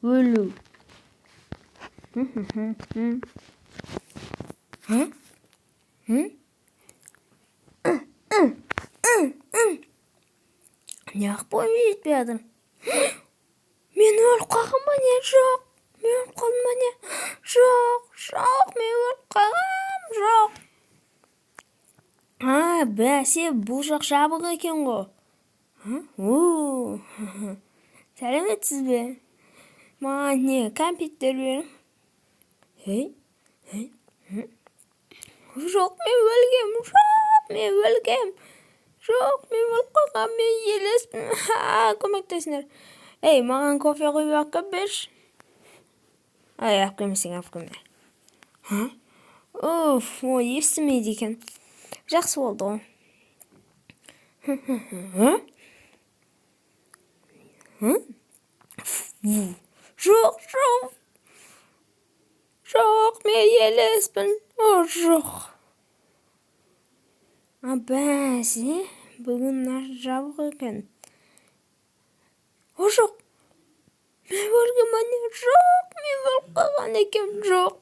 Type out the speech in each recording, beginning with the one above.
өлу. Неғып бойым жетпей жатыр? Мен өліп қалғам ба не? Жоқ. Мен өліп қалдым ба не? Жоқ, мен өліп қалғам, жоқ. Бәсе, бұл жақ жабық екен ғой. Сәлеметсіз бе? Маған не, компьютер берің? Жоқ, мен өлгем. Жоқ, мен өліп қалғам, мен елеспін. Көмектесіңдер. Маған кофе құйып алып берші. Алып келмесең, алып келме. Естімейді екен. Жақсы болды ғой. Жоқ, мен елеспін. Жоқ. Бәсе, бүгін жабық екен. Жоқ. Мен өлгем ба не? Жоқ, мен өліп қалған екен. Жоқ.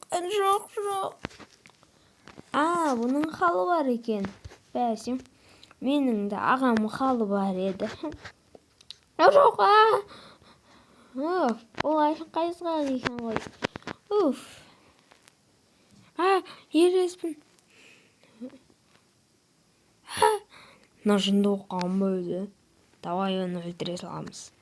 Бұның халы бар екен. Бәсе, менің де ағам халы бар еді. Жоқ. Ол қайсыға екен ғой. Елеспін. Мына жынды оқыған ба өзі? Давай оны өлтіре саламыз.